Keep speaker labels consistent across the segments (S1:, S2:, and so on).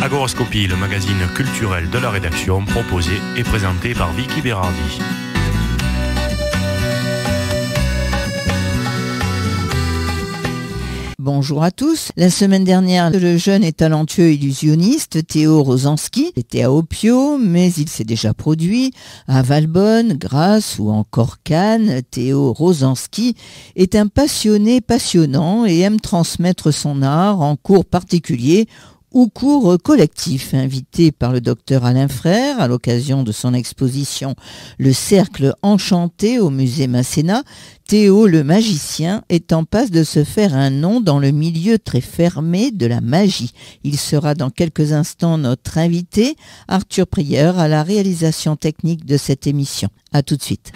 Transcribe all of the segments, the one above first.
S1: Agorascopie, le magazine culturel de la rédaction, proposé et présenté par Vicky Berardi.
S2: Bonjour à tous. La semaine dernière, le jeune et talentueux illusionniste Théo Rozanski était à Opio, mais il s'est déjà produit à Valbonne, Grasse ou encore Cannes. Théo Rozanski est un passionné passionnant et aime transmettre son art en cours particuliers ou cours collectifs. Invité par le docteur Alain Frère à l'occasion de son exposition Le Cercle Enchanté au musée Masséna, Théo le magicien est en passe de se faire un nom dans le milieu très fermé de la magie. Il sera dans quelques instants notre invité, Arthur Prieur, à la réalisation technique de cette émission. À tout de suite.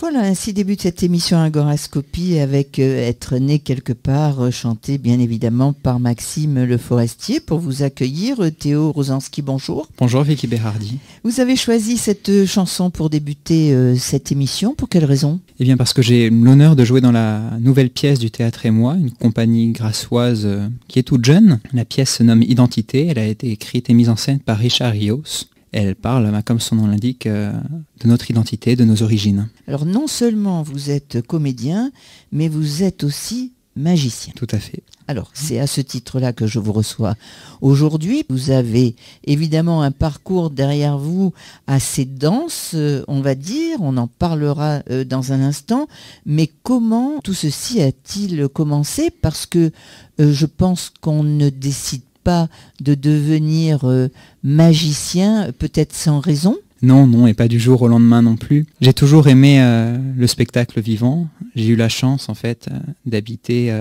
S2: Voilà, ainsi débute cette émission Agorascopie avec Être né quelque part, chanté bien évidemment par Maxime Le Forestier. Pour vous accueillir, Théo Rozanski, bonjour.
S3: Bonjour Vicky Berardi.
S2: Vous avez choisi cette chanson pour débuter cette émission, pour quelle raison ?
S3: Eh bien parce que j'ai l'honneur de jouer dans la nouvelle pièce du Théâtre et moi, une compagnie grassoise qui est toute jeune. La pièce se nomme Identité, elle a été écrite et mise en scène par Richard Rios. Elle parle, comme son nom l'indique, de notre identité, de nos origines.
S2: Alors non seulement vous êtes comédien, mais vous êtes aussi magicien.
S3: Tout à fait.
S2: Alors c'est à ce titre-là que je vous reçois aujourd'hui. Vous avez évidemment un parcours derrière vous assez dense, on va dire, on en parlera dans un instant. Mais comment tout ceci a-t-il commencé ? Parce que je pense qu'on ne décide pas de devenir magicien, peut-être sans raison.
S3: Non, et pas du jour au lendemain non plus. J'ai toujours aimé le spectacle vivant. J'ai eu la chance, en fait, d'habiter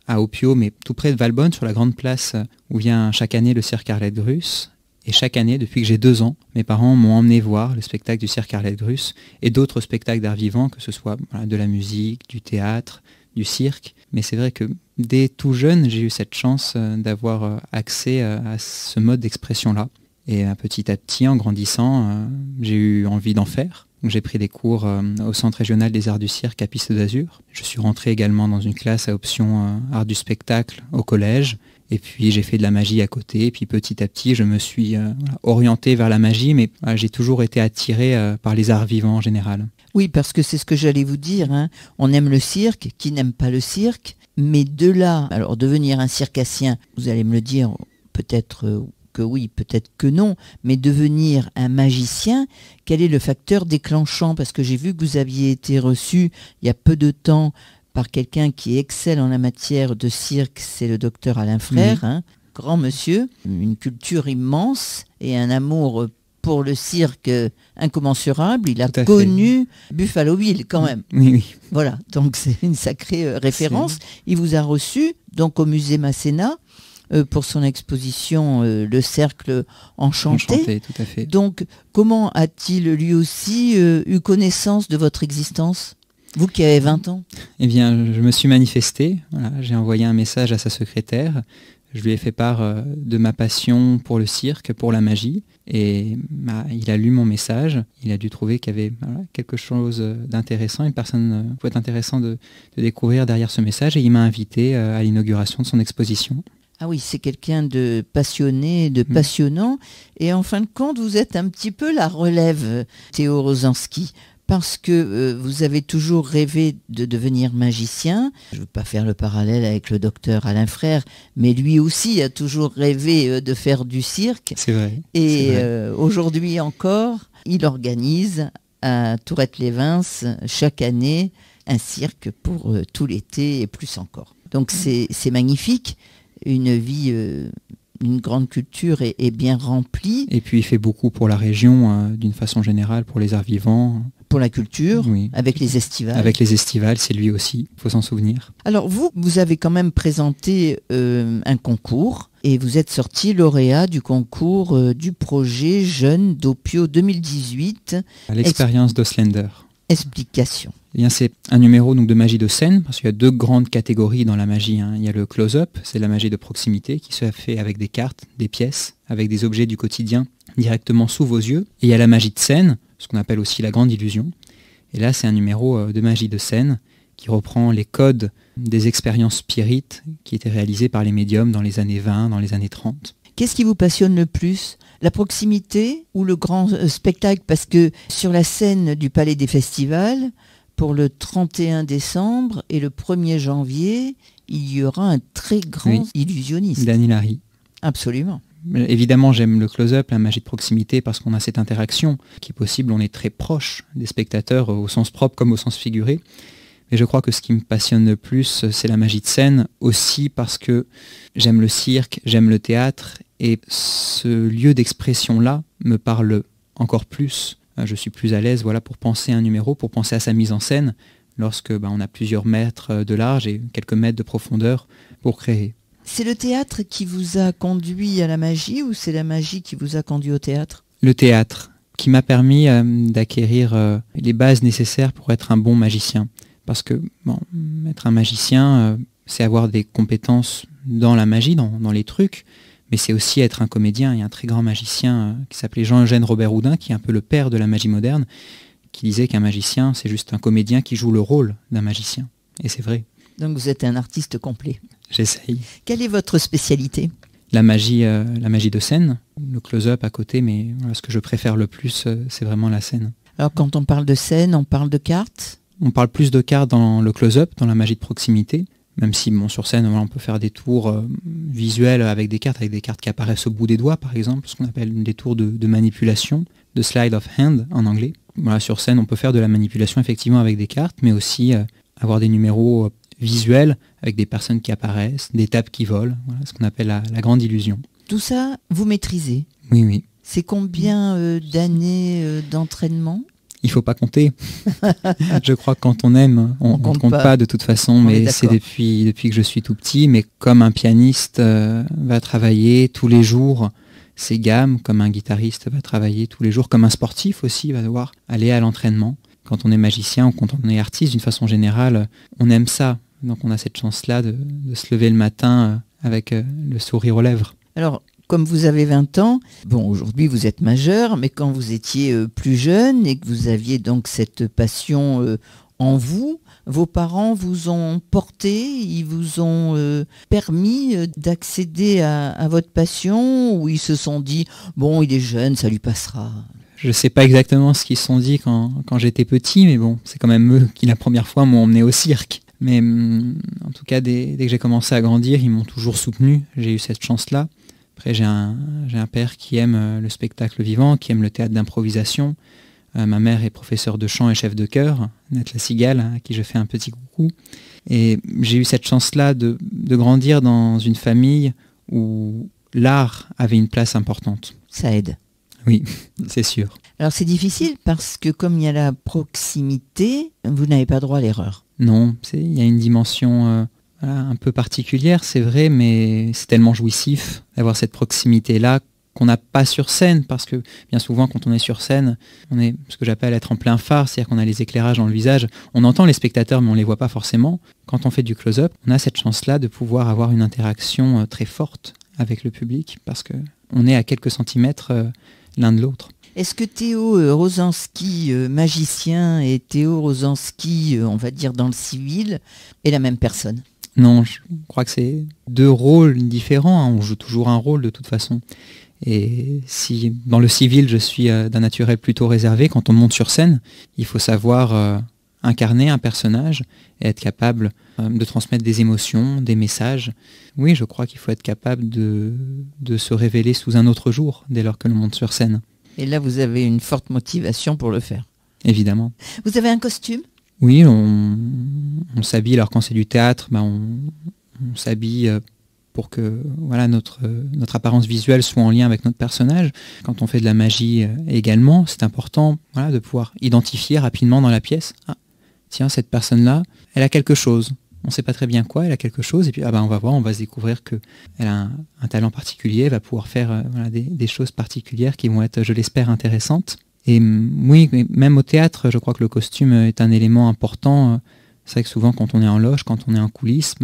S3: à Opio, mais tout près de Valbonne, sur la grande place où vient chaque année le cirque Arlette Gruss. Et chaque année, depuis que j'ai 2 ans, mes parents m'ont emmené voir le spectacle du cirque Arlette Gruss et d'autres spectacles d'art vivant, que ce soit de la musique, du théâtre, du cirque. Mais c'est vrai que dès tout jeune, j'ai eu cette chance d'avoir accès à ce mode d'expression-là. Et petit à petit, en grandissant, j'ai eu envie d'en faire. Donc, j'ai pris des cours au Centre régional des arts du cirque à Piste d'Azur. Je suis rentré également dans une classe à option art du spectacle au collège. Et puis j'ai fait de la magie à côté. Et puis petit à petit, je me suis orienté vers la magie, mais j'ai toujours été attiré par les arts vivants en général.
S2: Oui, parce que c'est ce que j'allais vous dire. On aime le cirque, qui n'aime pas le cirque. Mais de là, alors devenir un circassien, vous allez me le dire, peut-être que oui, peut-être que non, mais devenir un magicien, quel est le facteur déclenchant ? Parce que j'ai vu que vous aviez été reçu il y a peu de temps par quelqu'un qui excelle en la matière de cirque, c'est le docteur Alain Frère, grand monsieur, une culture immense et un amour pour le cirque incommensurable. Il a connu Buffalo Bill quand même.
S3: Oui.
S2: Voilà, donc c'est une sacrée référence. Il vous a reçu donc au musée Masséna pour son exposition Le Cercle Enchanté.
S3: Tout à fait.
S2: Donc comment a-t-il lui aussi eu connaissance de votre existence ? Vous qui avez 20 ans.
S3: Eh bien, je me suis manifesté. Voilà, j'ai envoyé un message à sa secrétaire. Je lui ai fait part de ma passion pour le cirque, pour la magie. Et il a lu mon message. Il a dû trouver qu'il y avait quelque chose d'intéressant, une personne pouvait être intéressant de découvrir derrière ce message. Et il m'a invité à l'inauguration de son exposition.
S2: Ah oui, c'est quelqu'un de passionné, de passionnant. Et en fin de compte, vous êtes un petit peu la relève, Théo Rozanski. Parce que vous avez toujours rêvé de devenir magicien. Je ne veux pas faire le parallèle avec le docteur Alain Frère, mais lui aussi a toujours rêvé de faire du cirque.
S3: C'est vrai.
S2: Et aujourd'hui encore, il organise à Tourette-les-Vins chaque année un cirque pour tout l'été et plus encore. Donc c'est magnifique, une vie... une grande culture est bien remplie.
S3: Et puis il fait beaucoup pour la région, d'une façon générale, pour les arts vivants.
S2: Pour la culture, oui. Avec les estivales.
S3: Avec les estivales, c'est lui aussi, il faut s'en souvenir.
S2: Alors vous avez quand même présenté un concours et vous êtes sorti lauréat du concours du projet Jeunes d'Opio 2018.
S3: À l'expérience d'Oslender.
S2: Explication.
S3: Eh bien, c'est un numéro donc, de magie de scène, parce qu'il y a 2 grandes catégories dans la magie. Il y a le close-up, c'est la magie de proximité, qui se fait avec des cartes, des pièces, avec des objets du quotidien directement sous vos yeux. Et il y a la magie de scène, ce qu'on appelle aussi la grande illusion. Et là, c'est un numéro de magie de scène qui reprend les codes des expériences spirites qui étaient réalisées par les médiums dans les années 20, dans les années 30.
S2: Qu'est-ce qui vous passionne le plus? La proximité ou le grand spectacle? Parce que sur la scène du Palais des Festivals, pour le 31 décembre et le 1er janvier, il y aura un très grand illusionniste.
S3: Dany Larry.
S2: Absolument.
S3: Évidemment, j'aime le close-up, la magie de proximité, parce qu'on a cette interaction qui est possible. On est très proche des spectateurs au sens propre comme au sens figuré. Mais je crois que ce qui me passionne le plus, c'est la magie de scène, aussi parce que j'aime le cirque, j'aime le théâtre, et ce lieu d'expression-là me parle encore plus. Je suis plus à l'aise pour penser un numéro, pour penser à sa mise en scène, lorsque on a plusieurs mètres de large et quelques mètres de profondeur pour créer.
S2: C'est le théâtre qui vous a conduit à la magie ou c'est la magie qui vous a conduit au théâtre?
S3: Le théâtre, qui m'a permis d'acquérir les bases nécessaires pour être un bon magicien. Parce que être un magicien, c'est avoir des compétences dans la magie, dans les trucs, mais c'est aussi être un comédien. Il y a un très grand magicien qui s'appelait Jean-Eugène Robert Houdin, qui est un peu le père de la magie moderne, qui disait qu'un magicien, c'est juste un comédien qui joue le rôle d'un magicien. Et c'est vrai.
S2: Donc vous êtes un artiste complet.
S3: J'essaye.
S2: Quelle est votre spécialité?
S3: La magie de scène, le close-up à côté, mais ce que je préfère le plus, c'est vraiment la scène.
S2: Alors quand on parle de scène, on parle de cartes?
S3: On parle plus de cartes dans le close-up, dans la magie de proximité, même si sur scène, on peut faire des tours visuels avec des cartes qui apparaissent au bout des doigts, par exemple, ce qu'on appelle des tours de manipulation, de slide of hand en anglais. Sur scène, on peut faire de la manipulation effectivement avec des cartes, mais aussi avoir des numéros visuels avec des personnes qui apparaissent, des tables qui volent, ce qu'on appelle la grande illusion.
S2: Tout ça, vous maîtrisez?
S3: Oui.
S2: C'est combien d'années d'entraînement?
S3: Il faut pas compter. Je crois que quand on aime, on compte pas de toute façon, mais c'est depuis que je suis tout petit. Mais comme un pianiste va travailler tous les jours ses gammes, comme un guitariste va travailler tous les jours, comme un sportif aussi va devoir aller à l'entraînement. Quand on est magicien ou quand on est artiste, d'une façon générale, on aime ça. Donc on a cette chance-là de se lever le matin avec le sourire aux lèvres.
S2: Alors, comme vous avez 20 ans, aujourd'hui vous êtes majeur, mais quand vous étiez plus jeune et que vous aviez donc cette passion en vous, vos parents vous ont porté, ils vous ont permis d'accéder à votre passion, ou ils se sont dit « bon, il est jeune, ça lui passera ».
S3: Je ne sais pas exactement ce qu'ils se sont dit quand j'étais petit, mais c'est quand même eux qui la première fois m'ont emmené au cirque. Mais en tout cas, dès que j'ai commencé à grandir, ils m'ont toujours soutenu, j'ai eu cette chance-là. Après, j'ai un père qui aime le spectacle vivant, qui aime le théâtre d'improvisation. Ma mère est professeure de chant et chef de chœur, Nat La Cigale, à qui je fais un petit coucou. Et j'ai eu cette chance-là de grandir dans une famille où l'art avait une place importante.
S2: Ça aide.
S3: Oui, c'est sûr.
S2: Alors c'est difficile parce que comme il y a la proximité, vous n'avez pas droit à l'erreur.
S3: Non, il y a une dimension un peu particulière, c'est vrai, mais c'est tellement jouissif d'avoir cette proximité-là qu'on n'a pas sur scène, parce que bien souvent quand on est sur scène, on est ce que j'appelle être en plein phare, c'est-à-dire qu'on a les éclairages dans le visage, on entend les spectateurs mais on ne les voit pas forcément. Quand on fait du close-up, on a cette chance-là de pouvoir avoir une interaction très forte avec le public, parce qu'on est à quelques centimètres l'un de l'autre.
S2: Est-ce que Théo Rozanski, magicien, et Théo Rozanski, on va dire dans le civil, est la même personne?
S3: Non, je crois que c'est deux rôles différents, on joue toujours un rôle de toute façon. Et si dans le civil je suis d'un naturel plutôt réservé, quand on monte sur scène, il faut savoir incarner un personnage et être capable de transmettre des émotions, des messages. Oui, je crois qu'il faut être capable de se révéler sous un autre jour dès lors que l'on monte sur scène.
S2: Et là, vous avez une forte motivation pour le faire.
S3: Évidemment.
S2: Vous avez un costume?
S3: Oui, on s'habille. Alors quand c'est du théâtre, on s'habille pour que notre apparence visuelle soit en lien avec notre personnage. Quand on fait de la magie également, c'est important de pouvoir identifier rapidement dans la pièce. Ah, tiens, cette personne-là, elle a quelque chose. On ne sait pas très bien quoi, elle a quelque chose, et puis on va voir, on va se découvrir qu'elle a un talent particulier, elle va pouvoir faire des choses particulières qui vont être, je l'espère, intéressantes. Et oui, même au théâtre, je crois que le costume est un élément important. C'est vrai que souvent, quand on est en loge, quand on est en coulisses,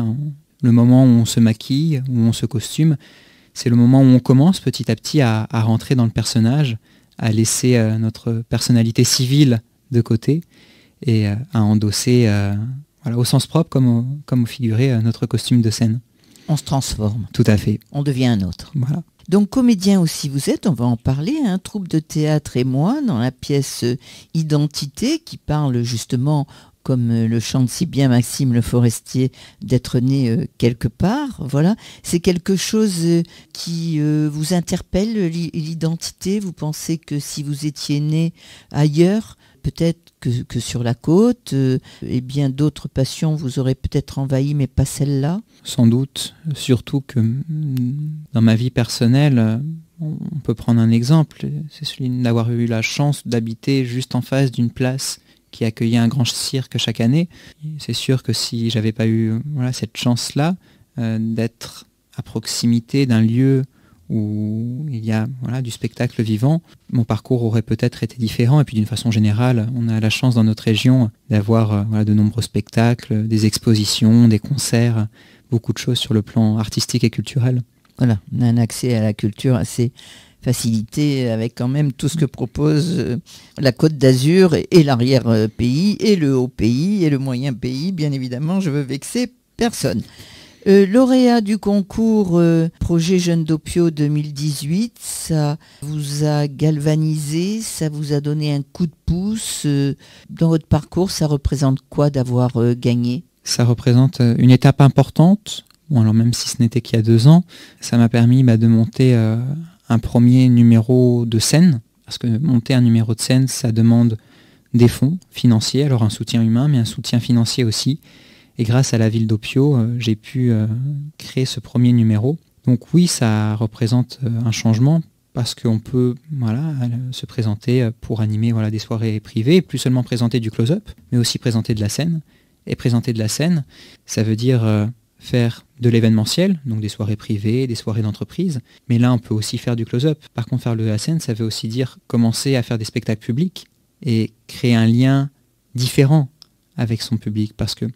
S3: le moment où on se maquille, où on se costume, c'est le moment où on commence petit à petit à rentrer dans le personnage, à laisser notre personnalité civile de côté et à endosser voilà, au sens propre comme au figuré notre costume de scène.
S2: On se transforme.
S3: Tout à fait.
S2: On devient un autre.
S3: Voilà.
S2: Donc comédien aussi vous êtes, on va en parler, troupe de théâtre et moi, dans la pièce Identité, qui parle justement, comme le chante si bien Maxime Le Forestier, d'être né quelque part. Voilà, c'est quelque chose qui vous interpelle, l'identité. Vous pensez que si vous étiez né ailleurs, peut-être que sur la côte, et bien d'autres passions vous auraient peut-être envahi, mais pas celle-là.
S3: Sans doute, surtout que dans ma vie personnelle, on peut prendre un exemple, c'est celui d'avoir eu la chance d'habiter juste en face d'une place qui accueillait un grand cirque chaque année. C'est sûr que si j'avais pas eu cette chance-là, d'être à proximité d'un lieu où il y a du spectacle vivant, mon parcours aurait peut-être été différent. Et puis d'une façon générale, on a la chance dans notre région d'avoir de nombreux spectacles, des expositions, des concerts, beaucoup de choses sur le plan artistique et culturel.
S2: Voilà, on a un accès à la culture assez facilité avec quand même tout ce que propose la Côte d'Azur et l'arrière-pays et le haut-pays et le moyen-pays. Bien évidemment, je veux vexer personne. Lauréat du concours Projet Jeunes d'Opio 2018, ça vous a galvanisé, ça vous a donné un coup de pouce. Dans votre parcours, ça représente quoi d'avoir gagné ?
S3: Ça représente une étape importante. Bon, alors même si ce n'était qu'il y a 2 ans, ça m'a permis de monter un premier numéro de scène. Parce que monter un numéro de scène, ça demande des fonds financiers, alors un soutien humain, mais un soutien financier aussi. Et grâce à la ville d'Opio, j'ai pu créer ce premier numéro. Donc oui, ça représente un changement parce qu'on peut se présenter pour animer des soirées privées, plus seulement présenter du close-up, mais aussi présenter de la scène. Et présenter de la scène, ça veut dire faire de l'événementiel, donc des soirées privées, des soirées d'entreprise. Mais là, on peut aussi faire du close-up. Par contre, faire de la scène, ça veut aussi dire commencer à faire des spectacles publics et créer un lien différent avec son public parce que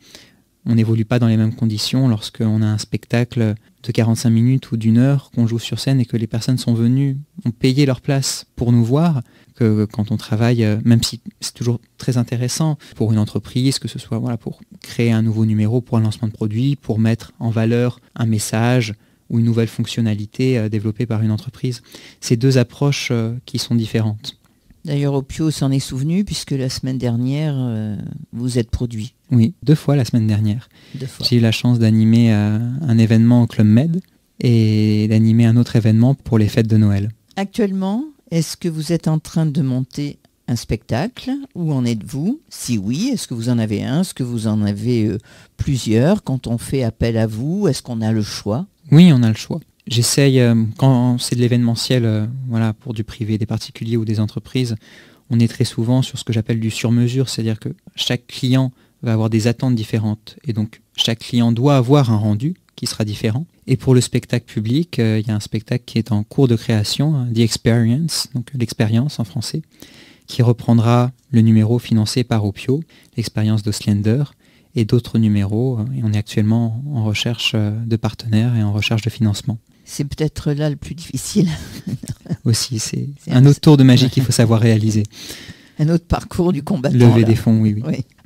S3: on n'évolue pas dans les mêmes conditions lorsqu'on a un spectacle de 45 minutes ou d'1 heure qu'on joue sur scène et que les personnes sont venues, ont payé leur place pour nous voir, que quand on travaille, même si c'est toujours très intéressant pour une entreprise, que ce soit pour créer un nouveau numéro pour un lancement de produit, pour mettre en valeur un message ou une nouvelle fonctionnalité développée par une entreprise. C'est 2 approches qui sont différentes.
S2: D'ailleurs, Opio s'en est souvenu puisque la semaine dernière, vous êtes produit.
S3: Oui, 2 fois la semaine dernière.
S2: 2 fois.
S3: J'ai eu la chance d'animer un événement au Club Med et d'animer un autre événement pour les fêtes de Noël.
S2: Actuellement, est-ce que vous êtes en train de monter un spectacle? Où en êtes-vous? Si oui, est-ce que vous en avez un? Est-ce que vous en avez plusieurs? Quand on fait appel à vous, est-ce qu'on a le choix?
S3: Oui, on a le choix. J'essaye, quand c'est de l'événementiel, pour du privé, des particuliers ou des entreprises, on est très souvent sur ce que j'appelle du sur-mesure, c'est-à-dire que chaque client va avoir des attentes différentes. Et donc, chaque client doit avoir un rendu qui sera différent. Et pour le spectacle public, il y a un spectacle qui est en cours de création, The Experience, donc l'expérience en français, qui reprendra le numéro financé par Opio, l'expérience d'Oslender, et d'autres numéros. Et on est actuellement en recherche de partenaires et en recherche de financement.
S2: C'est peut-être là le plus difficile.
S3: Aussi, c'est un autre tour de magie qu'il faut savoir réaliser.
S2: Un autre parcours du combattant.
S3: Lever des fonds, oui.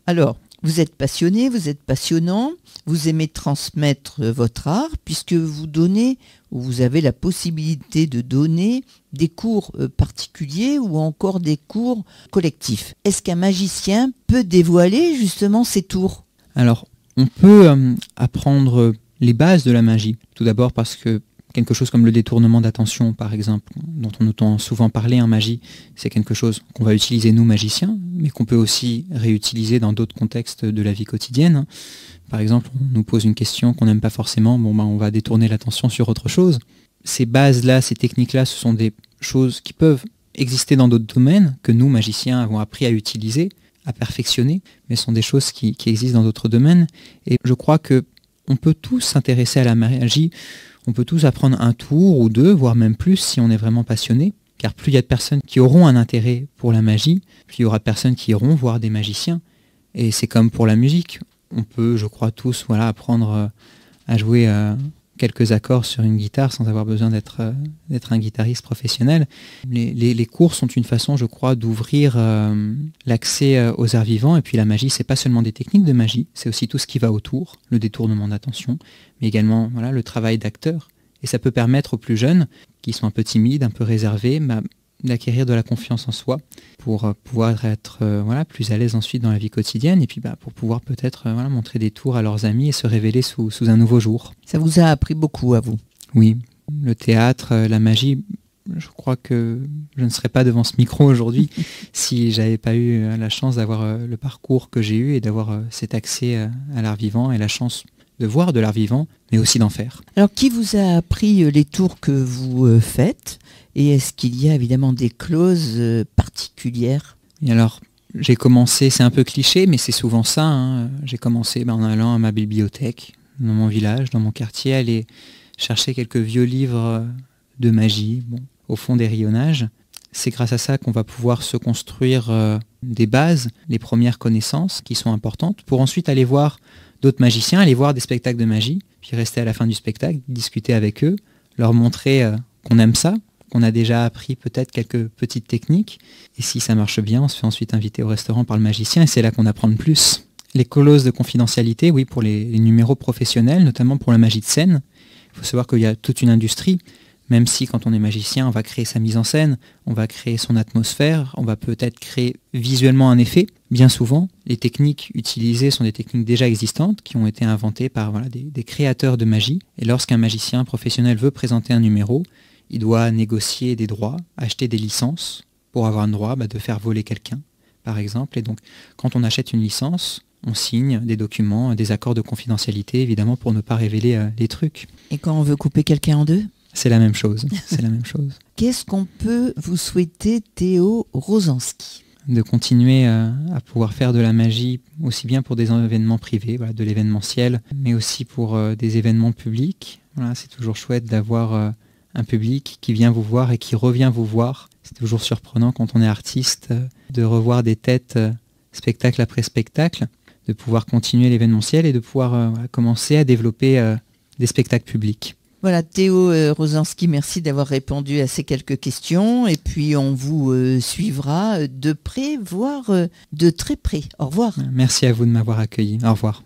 S2: Alors, vous êtes passionné, vous êtes passionnant, vous aimez transmettre votre art puisque vous donnez, ou vous avez la possibilité de donner des cours particuliers ou encore des cours collectifs. Est-ce qu'un magicien peut dévoiler justement ses tours?
S3: Alors, on peut apprendre les bases de la magie. Tout d'abord parce que quelque chose comme le détournement d'attention, par exemple, dont on entend souvent parler en magie, c'est quelque chose qu'on va utiliser nous, magiciens, mais qu'on peut aussi réutiliser dans d'autres contextes de la vie quotidienne. Par exemple, on nous pose une question qu'on n'aime pas forcément, on va détourner l'attention sur autre chose. Ces bases-là, ces techniques-là, ce sont des choses qui peuvent exister dans d'autres domaines, que nous, magiciens, avons appris à utiliser, à perfectionner, mais ce sont des choses qui existent dans d'autres domaines. Et je crois qu'on peut tous s'intéresser à la magie. On peut tous apprendre un tour ou 2, voire même plus si on est vraiment passionné. Car plus il y a de personnes qui auront un intérêt pour la magie, plus il y aura de personnes qui iront voir des magiciens. Et c'est comme pour la musique. On peut, je crois, tous apprendre à jouer quelques accords sur une guitare sans avoir besoin d'être un guitariste professionnel. Les cours sont une façon, je crois, d'ouvrir l'accès aux arts vivants. Et puis la magie, c'est pas seulement des techniques de magie, c'est aussi tout ce qui va autour, le détournement d'attention, mais également le travail d'acteur. Et ça peut permettre aux plus jeunes, qui sont un peu timides, un peu réservés, d'acquérir de la confiance en soi pour pouvoir être plus à l'aise ensuite dans la vie quotidienne et puis pour pouvoir peut-être montrer des tours à leurs amis et se révéler sous un nouveau jour.
S2: Ça vous a appris beaucoup à vous?
S3: Oui, le théâtre, la magie, je crois que je ne serais pas devant ce micro aujourd'hui si j'avais pas eu la chance d'avoir le parcours que j'ai eu et d'avoir cet accès à l'art vivant et la chance de voir de l'art vivant, mais aussi d'en faire.
S2: Alors, qui vous a appris les tours que vous faites? Et est-ce qu'il y a évidemment des clauses particulières?
S3: Et alors, j'ai commencé, c'est un peu cliché, mais c'est souvent ça. J'ai commencé en allant à ma bibliothèque, dans mon village, dans mon quartier, aller chercher quelques vieux livres de magie, au fond des rayonnages. C'est grâce à ça qu'on va pouvoir se construire des bases, les premières connaissances qui sont importantes, pour ensuite aller voir d'autres magiciens, aller voir des spectacles de magie, puis rester à la fin du spectacle, discuter avec eux, leur montrer qu'on aime ça, qu'on a déjà appris peut-être quelques petites techniques. Et si ça marche bien, on se fait ensuite inviter au restaurant par le magicien et c'est là qu'on apprend le plus. Les clauses de confidentialité, oui, pour les numéros professionnels, notamment pour la magie de scène. Il faut savoir qu'il y a toute une industrie, même si quand on est magicien, on va créer sa mise en scène, on va créer son atmosphère, on va peut-être créer visuellement un effet. Bien souvent, les techniques utilisées sont des techniques déjà existantes, qui ont été inventées par des créateurs de magie. Et lorsqu'un magicien professionnel veut présenter un numéro, il doit négocier des droits, acheter des licences pour avoir le droit de faire voler quelqu'un, par exemple. Et donc, quand on achète une licence, on signe des documents, des accords de confidentialité, évidemment, pour ne pas révéler les trucs.
S2: Et quand on veut couper quelqu'un en deux?
S3: C'est la même chose. C'est la même chose.
S2: Qu'est-ce qu'on peut vous souhaiter, Théo Rozanski?
S3: De continuer à pouvoir faire de la magie, aussi bien pour des événements privés, de l'événementiel, mais aussi pour des événements publics. C'est toujours chouette d'avoir un public qui vient vous voir et qui revient vous voir. C'est toujours surprenant quand on est artiste de revoir des têtes spectacle après spectacle, de pouvoir continuer l'événementiel et de pouvoir commencer à développer des spectacles publics.
S2: Voilà, Théo Rozanski, merci d'avoir répondu à ces quelques questions. Et puis, on vous suivra de près, voire de très près. Au revoir.
S3: Merci à vous de m'avoir accueilli. Au revoir.